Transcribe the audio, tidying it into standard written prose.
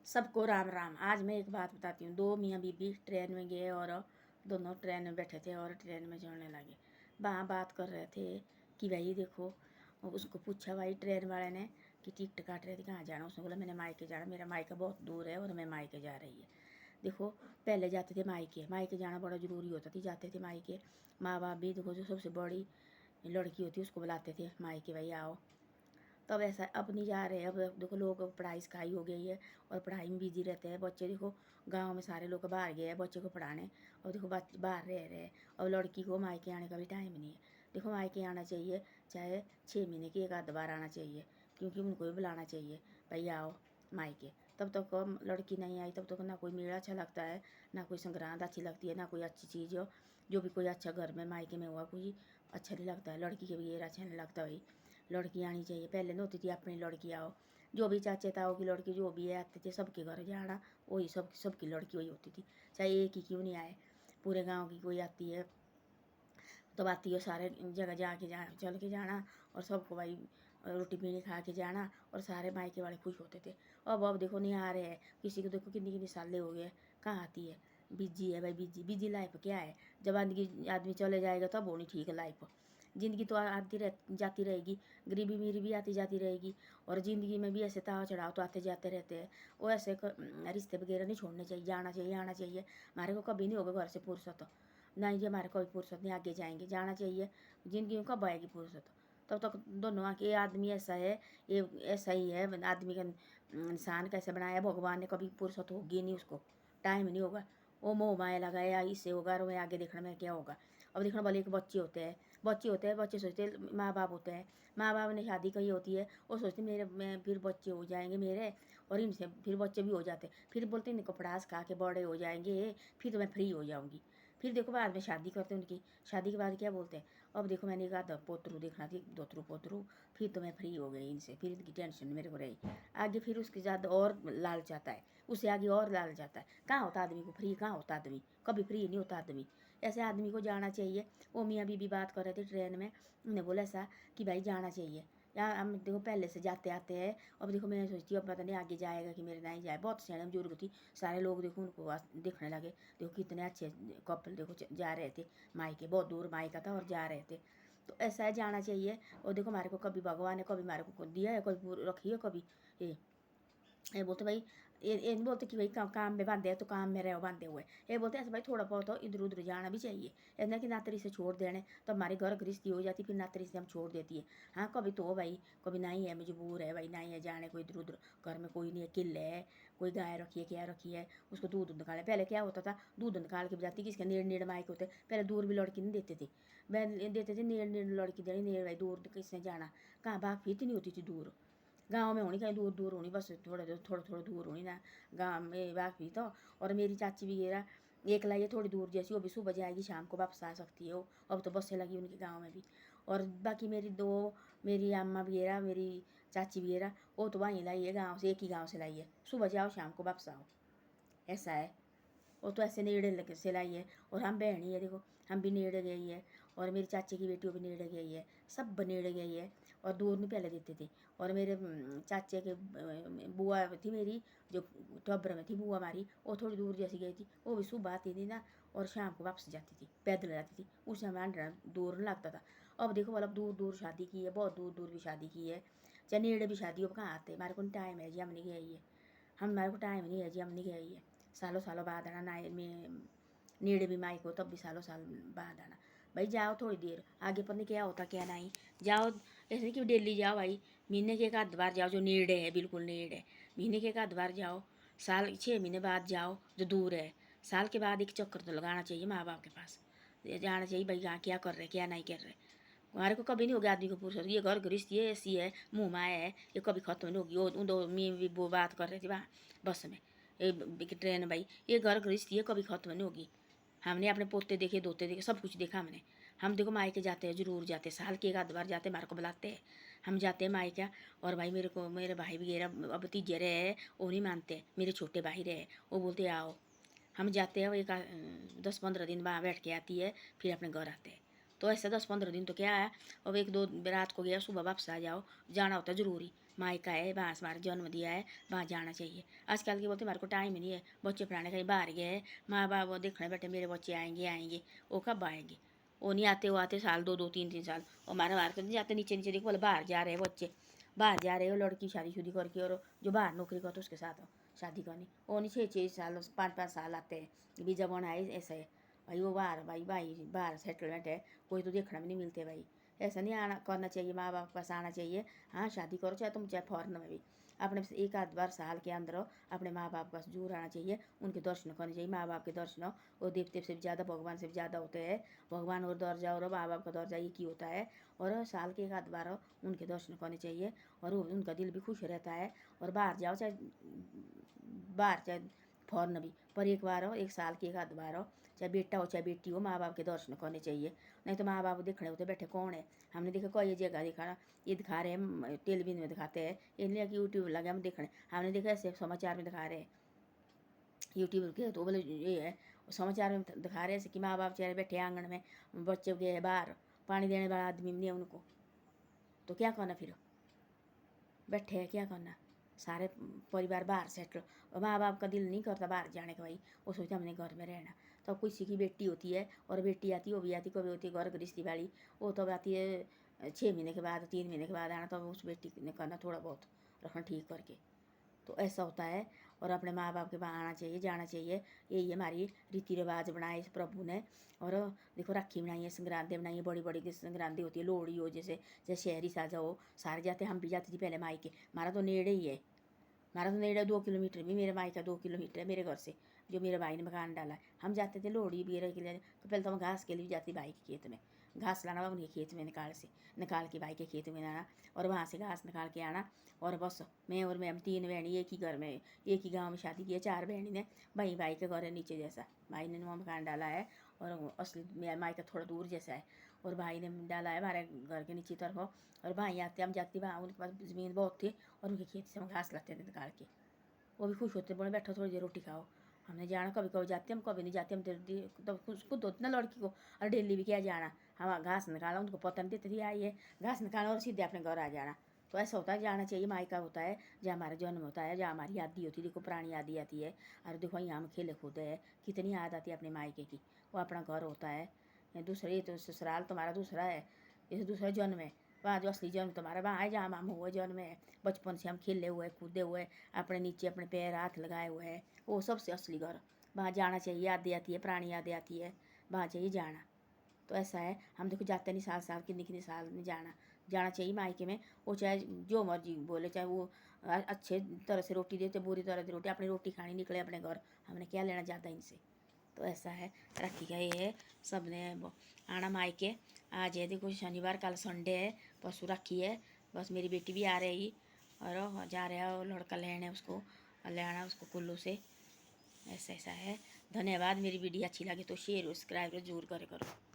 सबको राम राम। आज मैं एक बात बताती हूँ। दो मियाँ बीबी ट्रेन में गए और दोनों ट्रेन में बैठे थे और ट्रेन में चढ़ने लगे। वहाँ बात कर रहे थे कि भाई देखो, उसको पूछा भाई ट्रेन वाले ने कि टिकट काट रहे थे कहाँ जाना। उसने बोला मैंने मायके जाना, मेरा मायका बहुत दूर है और मैं मायके जा रही है। देखो पहले जाते थे मायके, मायके जाना बड़ा ज़रूरी होता था, जाते थे मायके। माँ बाप भी देखो जो सबसे बड़ी लड़की होती है उसको बुलाते थे मायके, भाई आओ। तब ऐसा अब नहीं जा रहे। अब देखो लोग पढ़ाई सिखाई हो गई है और पढ़ाई में बिजी रहते हैं बच्चे। देखो गांव में सारे लोग बाहर गए हैं बच्चे को पढ़ाने, और देखो बच्चे बाहर रह रहे हैं। और लड़की को मायके आने का भी टाइम नहीं है। देखो मायके आना चाहिए, चाहे 6 महीने की एक आध बार आना चाहिए, क्योंकि उनको भी बुलाना चाहिए भाई आओ मायके। तब तक लड़की नहीं आई तब तक ना कोई मेला अच्छा लगता है, ना कोई संक्रांत अच्छी लगती है, ना कोई अच्छी चीज़ हो जो भी कोई अच्छा घर में मायके में हुआ कोई अच्छा नहीं लगता है। लड़की के भी ये अच्छा नहीं लगता भाई, लड़की आनी चाहिए। पहले न होती थी अपनी लड़की आओ, जो भी चाचे ताओ की लड़की जो भी है आते थे सबके घर जाना, वही सबकी लड़की वही होती थी, चाहे एक ही क्यों नहीं आए। पूरे गांव की कोई आती है तो आती है, सारे जगह जाके चल के जाना और सबको भाई रोटी पीनी खा के जाना, और सारे मायके वाले खुश होते थे। अब देखो नहीं आ रहे हैं, किसी को देखो कितनी कितनी सालें हो गए, कहाँ आती है। बिजी है भाई, बिजी बिजी लाइफ क्या है। जब आदमी चले जाएगा तब होनी ठीक है लाइफ। ज़िंदगी तो आती रह जाती रहेगी, गरीबी मेरी भी आती जाती रहेगी, और ज़िंदगी में भी ऐसे ताव चढ़ाव तो आते जाते रहते हैं। वो ऐसे रिश्ते वगैरह नहीं छोड़ने चाहिए, जाना चाहिए आना चाहिए। हमारे को कभी नहीं होगा घर से फुर्सत, नहीं जी हमारे कोई फुर्सत नहीं, आगे जाएंगे जाना चाहिए। ज़िंदगी में कब आएगी फुर्सत, तब तक दोनों आके आदमी ऐसा है, ये ऐसा ही है आदमी का। इंसान कैसे बनाया भगवान ने, कभी फुर्सत होगी नहीं उसको, टाइम नहीं होगा। वो मोह माया लगाया इससे होगा और मैं आगे देखने में क्या होगा। अब देखना भले एक बच्चे होते हैं, बच्चे सोचते हैं माँ बाप होते हैं, माँ बाप ने शादी कही होती है, वो सोचते मेरे में फिर बच्चे हो जाएंगे मेरे, और इनसे फिर बच्चे भी हो जाते, फिर बोलते इनको पढ़ा सिखा के बड़े हो जाएंगे फिर तो मैं फ्री हो जाऊँगी। फिर देखो बाद में शादी करते हैं, उनकी शादी के बाद क्या बोलते हैं, अब देखो मैंने कहा पोतरू देखना थी, दोतरू पोतरू, फिर तो मैं फ्री हो गई इनसे, फिर इनकी टेंशन मेरे को रही। आगे फिर उसके साथ और लालच आता है, उससे आगे और लालच आता है। कहाँ होता आदमी को फ्री, कहाँ होता आदमी, कभी फ्री नहीं होता आदमी। ऐसे आदमी को जाना चाहिए। वो मियाँ बीबी बात कर रहे थे ट्रेन में, उन्हें बोला ऐसा कि भाई जाना चाहिए। यार हम देखो पहले से जाते आते हैं, अब देखो मैं सोचती हूँ अब पता नहीं आगे जाएगा कि मेरे नहीं जाए। बहुत सियाने बुजुर्ग थी, सारे लोग देखो उनको देखने लगे, देखो कितने अच्छे कपल देखो जा रहे थे मायके, बहुत दूर मायका था और जा रहे थे। तो ऐसा है जाना चाहिए। और देखो हमारे को कभी भगवान ने कभी हमारे को दिया है, कभी रखी है कभी ये बोलते भाई, ये नहीं बोलते कि भाई काम में बांधे हैं तो काम में रहो बांधे हुए। ये बोलते ऐसे भाई थोड़ा बहुत तो इधर उधर जाना भी चाहिए, ऐसा कि नातरी से छोड़ देने तो हमारे घर गृहस्थी हो जाती, फिर नातरी से हम छोड़ देती है। हाँ कभी तो भाई, कभी नहीं है मजबूर है भाई, नहीं है जाने को इधर उधर, घर में कोई नहीं है, किले है, कोई गाय रखी है क्या रखी है, उसको दूध निकाले। पहले क्या होता था, दूध निकाल के जाती, किसके नेड़ नेड़ मायके होते, पहले दूर भी लड़की नहीं देते थे, मैं देते थे नेड़ नेड़ लड़की देनी, नेड़ भाई दूर किसने जाना, कहाँ भाग फिरती नहीं होती थी दूर। गाँव में होनी कहीं दूर दूर होनी, बस थोड़ा दूर होनी ना, गाँव में वाकई तो। और मेरी चाची वगैरह एक लाई थोड़ी दूर जैसी, वो भी सुबह जाएगी शाम को वापस आ सकती है वो, अब तो बसें लगी उनके गाँव में भी। और बाकी मेरी दो, मेरी अम्मा वगैरह, मेरी चाची वगैरह, वो तो वहीं लाई है गाँव से, एक ही गाँव से लाई है, सुबह जाओ शाम को वापस आओ, ऐसा है। वो तो ऐसे नेड़े लगे सिलाई है। और हम बहनी है देखो, हम भी नेड़े गई है, और मेरी चाची की बेटी वो भी नेड़े गई है, सब नेड़े गई है। और दूर नहीं पहले देते थे। और मेरे चाचे के बुआ थी मेरी, जो टब्बर में थी बुआ हमारी, वो थोड़ी दूर जैसी गई थी, वो भी सुबह आती थी ना और शाम को वापस जाती थी, पैदल जाती थी, उससे हमारा दूर नहीं लगता था। अब देखो मतलब दूर दूर शादी की है, बहुत दूर दूर भी शादी की है, चाहे नेड़े भी शादी हो, कहाँ आते हमारे को टाइम है जी, हम नहीं गई है, हमारे को टाइम नहीं है जी, हम नहीं गई है। सालों सालों बाद आना ना में नेड़े भी माइक हो तब भी सालों साल बाद आना। भाई जाओ थोड़ी देर, आगे पता नहीं क्या होता क्या नहीं, जाओ ऐसे कि डेली जाओ भाई, महीने के एक आध बार जाओ जो नेड़े है, बिल्कुल नेड़े है, महीने के एक आध बार जाओ, साल 6 महीने बाद जाओ जो दूर है, साल के बाद एक चक्कर तो लगाना चाहिए माँ बाप के पास, जाना चाहिए भाई हाँ क्या कर रहे क्या नहीं कर रहे। हमारे को कभी नहीं होगी आदमी को फुर्सत, ये घर गृहस्थी ये ऐसी है, मुँह माया है, ये कभी खत्म नहीं होगी। उन दो में भी वो बात कर रहे थे वहाँ बस में, ये ट्रेन भाई, ये घर गृहस्थी है कभी खत्म नहीं होगी। हमने अपने पोते देखे दोते देखे सब कुछ देखा हमने। हम देखो मायके जाते हैं, जरूर जाते हैं, साल के एक आध बार जाते हैं, हमारे को बुलाते हैं, हम जाते हैं मायका। और भाई मेरे को मेरे भाई वगैरह अब तीजे रहे वो नहीं मानते, मेरे छोटे भाई रहे वो बोलते आओ, हम जाते हैं, वो एक 10-15 दिन वहाँ बैठ के आती है, फिर अपने घर आते हैं। तो ऐसे 10-15 दिन तो क्या है, अब एक दो रात को गया सुबह वापस आ जाओ, जाना होता है ज़रूरी, मायका है, वहाँ से हमारा जन्म दिया है, वहाँ जाना चाहिए। आजकल के बोलते हमारे को टाइम ही नहीं है, बच्चे पढ़ाने कहीं बाहर गए, माँ बाप वो देखने बैठे मेरे बच्चे आएंगे आएंगे, वो कब आएंगे? वो नहीं आते, वो आते साल दो दो तीन तीन साल। और हमारे बाहर तो नहीं जाते, नीचे नीचे देखो बोले बाहर जा रहे हैं बच्चे, बाहर जा रहे हो लड़की शादी शुदी करके, और जो बाहर नौकरी करते उसके साथ शादी करनी। वो नहीं 6 6 साल 5 5 साल आते हैं, वीजा बनाए ऐसा है भाई। वो बाहर भाई भाई बाहर सेटलमेंट है, कोई तो देखने में नहीं मिलते भाई। ऐसा नहीं आना करना चाहिए, माँ बाप के पास आना चाहिए। हाँ शादी करो चाहे तुम चाहे फॉरन में भी, अपने एक आध बार साल के अंदर अपने माँ बाप के पास जरूर आना चाहिए, उनके दर्शन करने चाहिए। माँ बाप के दर्शन वो देवते से भी ज़्यादा, भगवान से भी ज़्यादा होते हैं। भगवान और दर्जा और माँ बाप का दर्जा एक ही होता है। और साल के एक आध बार उनके दर्शन करने चाहिए, और उनका दिल भी खुश रहता है। और बाहर जाओ चाहे बाहर चाहे फॉरन भी, पर एक बार हो, एक साल के एक आध बार हो, चाहे बेटा हो चाहे बेटी हो, माँ बाप के दर्शन करने चाहिए। नहीं तो माँ बाप देखने होते बैठे कौन है? हमने देखा कोई जगह देखा, ये दिखा रहे हैं टेलीविजन में दिखाते हैं, इसलिए कि यूट्यूब लगे हम देखने, हमने देखा ऐसे समाचार में दिखा रहे हैं यूट्यूब के, तो बोले ये है समाचार में दिखा रहे हैं कि माँ बाप चेहरे बैठे आंगन में, बच्चे गए बाहर, पानी देने वाला आदमी नहीं है उनको, तो क्या करना फिर? बैठे हैं क्या करना? सारे परिवार बाहर सेटल, और माँ बाप का दिल नहीं करता बाहर जाने का भाई, वो सोचते हमने घर में रहना। तो किसी की बेटी होती है और बेटी आती है, वो भी आती, कभी होती है घर गृहस्थी वाली, वो तब आती है 6 महीने के बाद 3 महीने के बाद आना, तब उस बेटी ने करना थोड़ा बहुत रखना ठीक करके। तो ऐसा होता है। और अपने माँ बाप के वहाँ आना चाहिए, जाना चाहिए, यही हमारी रीति रिवाज बनाए इस प्रभु ने। और देखो राखी बनाई है, संक्रांति बनाई है, बड़ी बड़ी संक्रांति होती है, लोहड़ी हो, जैसे शहरी साजा हो, सारे जाते, हम भी जाती थी पहले मायके। हमारा तो नेड़े ही है, हमारा तो नेड़े 2 किलोमीटर भी, मेरे मायका 2 किलोमीटर है मेरे घर से, जो मेरे भाई ने मकान डाला है। हम जाते थे लोहड़ी बीरे के लिए, तो पहले तो हम घास के लिए जाती भाई के खेत में, घास लाना उनके खेत में निकाल के भाई के खेत में आना, और वहाँ से घास निकाल के आना। और बस मैं और मैं, हम 3 बहनी एक ही घर में, एक ही गांव में शादी की है, 4 बहनी ने। भाई के घर है नीचे जैसा, भाई ने वहाँ मकान डाला है, और असली मेरा मायका थोड़ा दूर जैसा है, और भाई ने डाला है हमारे घर के नीचे तरफ। और भाई आते हम जाती, वहाँ उनके पास ज़मीन बहुत थी, और उनके खेत से हम घास लाते थे निकाल के। वो भी खुश होते, बोले बैठो थोड़ी देर रोटी खाओ। हमने जाना कभी कभी जाते, हम कभी नहीं जाते, हम तो खुद होती ना लड़की को, और डेली भी क्या जाना, हम घास निकाला, उनको पता नहीं देते थी आई है घास निकाला, और सीधे अपने घर आ जाना। तो ऐसा होता है, जाना चाहिए। मायका होता है जहाँ हमारा जन्म होता है, जहाँ हमारी यादी होती है, देखो पुरानी यादी आती है। और देखो यहाँ हम खेले कूदे है, कितनी याद आती है अपने मायके की, वो अपना घर होता है। दूसरे तो ससुराल तुम्हारा दूसरा है, ये दूसरा जन्म है। वहाँ जो असली जन्म तुम्हारा वहाँ है जहाँ हम हुए जन्म है, बचपन से हम खेले हुए कूदे हुए, अपने नीचे अपने पैर हाथ लगाए हुए हैं, वो सबसे असली घर। वहाँ जाना चाहिए, यादें आती है, पुरानी यादें आती है, वहाँ चाहिए जाना। तो ऐसा है, हम देखो जाते नहीं, साल साल कितने साल में जाना चाहिए मायके में। वो चाहे जो मर्जी बोले, चाहे वो अच्छे तरह से रोटी देते, बुरी तरह से रोटी, अपनी रोटी खानी, निकले अपने घर, हमने क्या लेना जाता इनसे। तो ऐसा है, राखी का ये है, सब ने आना मायके। आज है देखो शनिवार, कल संडे है, परसों राखी है। बस मेरी बेटी भी आ रही, और जा रहा है लड़का लेने, उसको ले आना उसको कुल्लू से। ऐसा ऐसा है। धन्यवाद। मेरी वीडियो अच्छी लगे तो शेयर सब्सक्राइब जरूर करे करो।